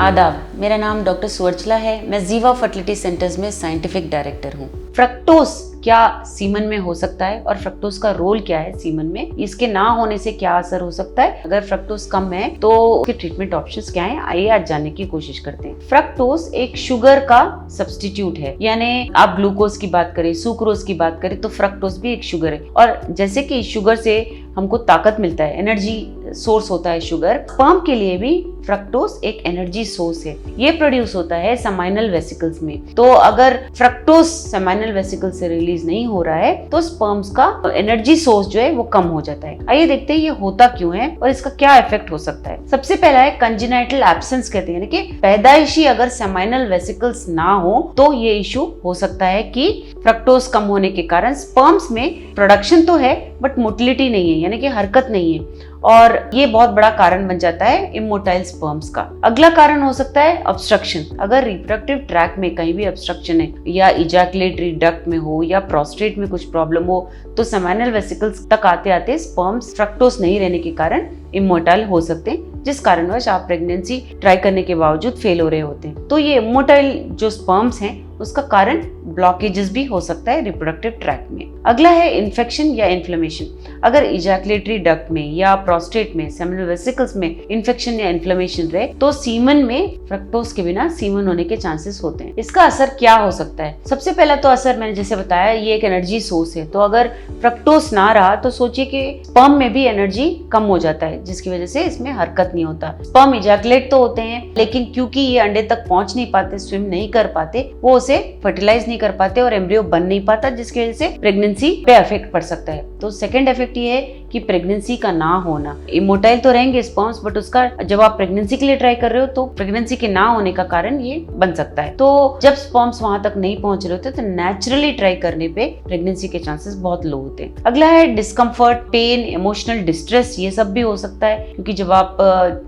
आदाब, मेरा नाम डॉक्टर सुवर्चला है। मैं जीवा फर्टिलिटी सेंटर्स में साइंटिफिक डायरेक्टर हूँ। फ्रक्टोज क्या सीमन में हो सकता है और फ्रक्टोज का रोल क्या है सीमन में, इसके ना होने से क्या असर हो सकता है, अगर फ्रक्टोज कम है तो उसके ट्रीटमेंट ऑप्शंस क्या हैं, आइए आज जानने की कोशिश करते हैं। फ्रक्टोज एक शुगर का सब्स्टिट्यूट है, यानी आप ग्लूकोज की बात करें, सुक्रोज की बात करें तो फ्रक्टोज भी एक शुगर है। और जैसे कि शुगर से हमको ताकत मिलता है, एनर्जी सोर्स होता है शुगर, स्पर्म के लिए भी फ्रक्टोज एक एनर्जी सोर्स है। ये प्रोड्यूस होता है सेमाइनल वेसिकल्स में। तो अगर फ्रक्टोज सेमाइनल वेसिकल से रिलीज नहीं हो रहा है तो स्पर्म्स का एनर्जी सोर्स जो है वो कम हो जाता है। आइए देखते हैं ये होता क्यों है और इसका क्या इफेक्ट हो सकता है। सबसे पहला है कंजेनाइटल एब्सेंस कहते हैं, कि पैदाइशी अगर सेमाइनल वेसिकल्स ना हो तो ये इशू हो सकता है कि फ्रक्टोज कम होने के कारण स्पर्म्स में प्रोडक्शन तो है बट मोटिलिटी नहीं है, यानी कि हरकत नहीं है, और ये बहुत बड़ा कारण बन जाता है इमोटाइल स्पर्म्स का। अगला कारण हो सकता है ऑब्स्ट्रक्शन। अगर रिप्रोडक्टिव ट्रैक में कहीं भी ऑब्स्ट्रक्शन है, या इजैकुलेटरी डक्ट में हो या प्रोस्टेट में कुछ प्रॉब्लम हो, तो सेमाइनल वेसिकल्स तक आते आते स्पर्म्स फ्रक्टोज नहीं रहने के कारण इमोटाइल हो सकते हैं, जिस कारणवश आप प्रेगनेंसी ट्राई करने के बावजूद फेल हो रहे होते हैं। तो ये इमोटाइल जो स्पर्म्स हैं उसका कारण ब्लॉकेजेस भी हो सकता है रिप्रोडक्टिव ट्रैक में। अगला है इन्फेक्शन या इन्फ्लेमेशन। अगर इजैकुलेटरी डक्ट में या प्रोस्टेट में सेमिनल वेसिकल्स में इन्फेक्शन या इन्फ्लेमेशन रहे तो सीमन में फ्रक्टोज के बिना सीमन होने के चांसेस होते हैं। इसका असर क्या हो सकता है? सबसे पहला तो असर मैंने जैसे बताया, ये एक एनर्जी सोर्स है, तो अगर फ्रक्टोज ना रहा तो सोचिए कि स्पर्म में भी एनर्जी कम हो जाता है, जिसकी वजह से इसमें हरकत नहीं होता। स्पर्म इजैकुलेट तो होते हैं लेकिन क्योंकि ये अंडे तक पहुंच नहीं पाते, स्विम नहीं कर पाते, वो उसे फर्टिलाइज नहीं कर पाते और एम्ब्रियो बन नहीं पाता, जिसकी वजह से प्रेगनेंसी पे इफेक्ट पड़ सकता है। तो सेकंड इफेक्ट ये है कि प्रेगनेंसी का ना होना। इमोटाइल तो रहेंगे स्पर्म्स बट उसका जब आप प्रेगनेंसी के लिए ट्राई कर रहे हो तो प्रेगनेंसी के ना होने का कारण ये बन सकता है। तो जब स्पर्म्स वहां तक नहीं पहुंच रहे होते तो नेचुरली ट्राई करने पे प्रेगनेंसी के चांसेस बहुत लो होते हैं। अगला है डिस्कम्फर्ट, पेन, इमोशनल डिस्ट्रेस, ये सब भी हो सकता है, क्योंकि जब आप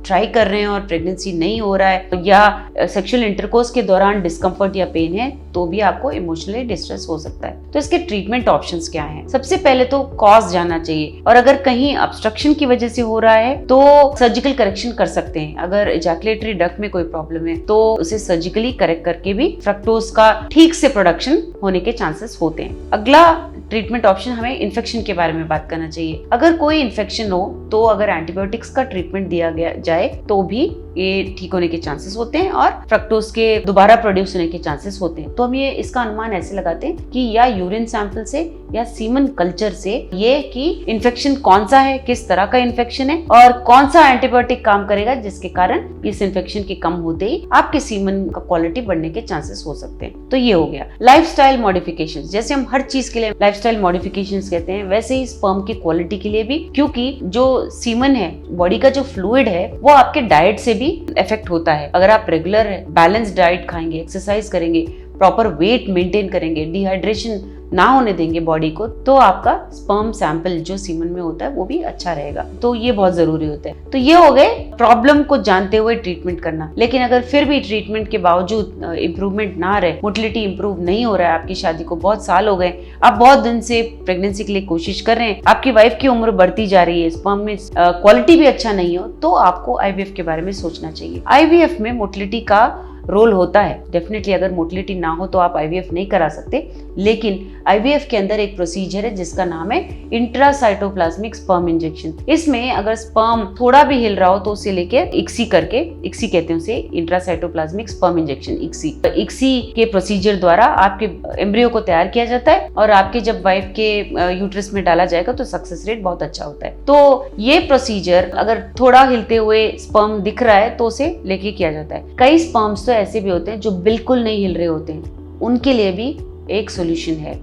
ट्राई कर रहे हैं और प्रेगनेंसी नहीं हो रहा है या सेक्सुअल इंटरकोर्स के दौरान डिस्कम्फर्ट या पेन है तो भी आपको इमोशनली डिस्ट्रेस हो सकता है। तो इसके ट्रीटमेंट ऑप्शंस क्या हैं? सबसे पहले तो कॉज जानना चाहिए, और अगर कहीं ऑब्स्ट्रक्शन की वजह से हो रहा है तो सर्जिकल करेक्शन कर सकते हैं। अगर इजैकुलेटरी डक्ट में कोई प्रॉब्लम है तो उसे सर्जिकली करेक्ट करके भी फ्रक्टोज का ठीक से प्रोडक्शन होने के चांसेस होते हैं। अगला ट्रीटमेंट ऑप्शन, हमें इन्फेक्शन के बारे में बात करना चाहिए। अगर कोई इन्फेक्शन हो तो अगर एंटीबायोटिक्स का ट्रीटमेंट दिया गया जाए तो भी ये ठीक होने के चांसेस होते हैं और फ्रक्टोज के दोबारा प्रोड्यूस होने के चांसेस होते हैं। तो हम ये इसका अनुमान ऐसे लगाते हैं कि या यूरिन सैंपल से या सीमन कल्चर से ये कि इन्फेक्शन कौन सा है, किस तरह का इन्फेक्शन है और कौन सा एंटीबायोटिक काम करेगा, जिसके कारण इस इन्फेक्शन के कम होते ही आपके सीमन का क्वालिटी बढ़ने के चांसेस हो सकते हैं। तो ये हो गया लाइफस्टाइल मॉडिफिकेशंस। जैसे हम हर चीज के लिए लाइफस्टाइल मॉडिफिकेशंस कहते हैं, वैसे ही स्पर्म की क्वालिटी के लिए भी, क्योंकि जो सीमन है, बॉडी का जो फ्लूइड है, वो आपके डाइट से भी इफेक्ट होता है। अगर आप रेगुलर बैलेंस डाइट खाएंगे, एक्सरसाइज करेंगे, प्रॉपर वेट मेंटेन करेंगे, डिहाइड्रेशन ना होने देंगे बॉडी को, तो आपका स्पर्म सैंपल जो सीमन में होता है वो भी अच्छा रहेगा। तो ये बहुत जरूरी होता है। तो ये हो गए प्रॉब्लम को जानते हुए ट्रीटमेंट करना। लेकिन अगर फिर भी ट्रीटमेंट के बावजूद इंप्रूवमेंट ना रहे, मोटिलिटी इंप्रूव नहीं हो रहा है, आपकी शादी को बहुत साल हो गए, आप बहुत दिन से प्रेगनेंसी के लिए कोशिश कर रहे हैं, आपकी वाइफ की उम्र बढ़ती जा रही है, स्पर्म में क्वालिटी भी अच्छा नहीं हो, तो आपको आईवीएफ के बारे में सोचना चाहिए। आईवीएफ में मोटिलिटी का रोल होता है डेफिनेटली। अगर मोटिलिटी ना हो तो आप आईवीएफ नहीं करा सकते, लेकिन आईवीएफ के अंदर एक प्रोसीजर है जिसका नाम है इंट्रासाइटोप्लाज्मिक स्पर्म इंजेक्शन। इसमें अगर स्पर्म थोड़ा भी हिल रहा हो तो उसे लेके इक्सी करके, इक्सी कहते हैं उसे, intracytoplasmic sperm injection, ICSI. ICSI के प्रोसीजर द्वारा आपके एम्ब्रियो को तैयार किया जाता है और आपके जब वाइफ के यूट्रस में डाला जाएगा तो सक्सेस रेट बहुत अच्छा होता है। तो ये प्रोसीजर अगर थोड़ा हिलते हुए स्पर्म दिख रहा है तो उसे लेके किया जाता है। कई स्पर्म्स तो ऐसे भी होते हैं जो बिल्कुल नहीं हिल रहे होते हैं, उनके लिए भी एक सॉल्यूशन है।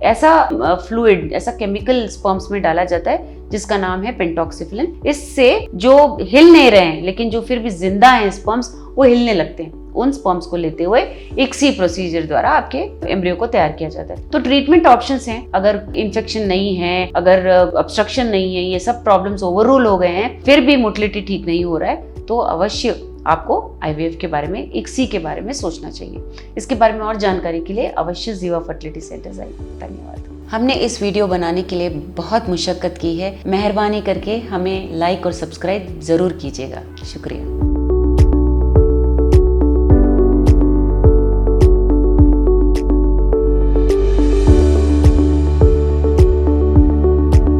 ऐसा फ्लूइड, ऐसा केमिकल स्पर्म्स में डाला जाता है जिसका नाम है पेंटॉक्सिफिलिन। इससे जो हिल नहीं रहे हैं लेकिन जो फिर भी जिंदा हैं स्पर्म्स, वो हिलने लगते हैं। उन स्पर्म्स को लेते हुए इक्सी प्रोसीजर द्वारा आपके एम्ब्रियो को तैयार किया जाता है। तो ट्रीटमेंट ऑप्शंस हैं, अगर इन्फेक्शन नहीं है, अगर ऑब्स्ट्रक्शन नहीं है, ये सब प्रॉब्लम्स ओवररूल हो गए हैं, फिर भी मोटिलिटी ठीक नहीं हो रहा है, तो अवश्य आपको आईवीएफ के बारे में, इक्सी के बारे में सोचना चाहिए। इसके बारे में और जानकारी के लिए अवश्य जीवा फर्टिलिटी सेंटर्स आइए। धन्यवाद। हमने इस वीडियो बनाने के लिए बहुत मुशक्कत की है, मेहरबानी करके हमें लाइक और सब्सक्राइब जरूर कीजिएगा। शुक्रिया।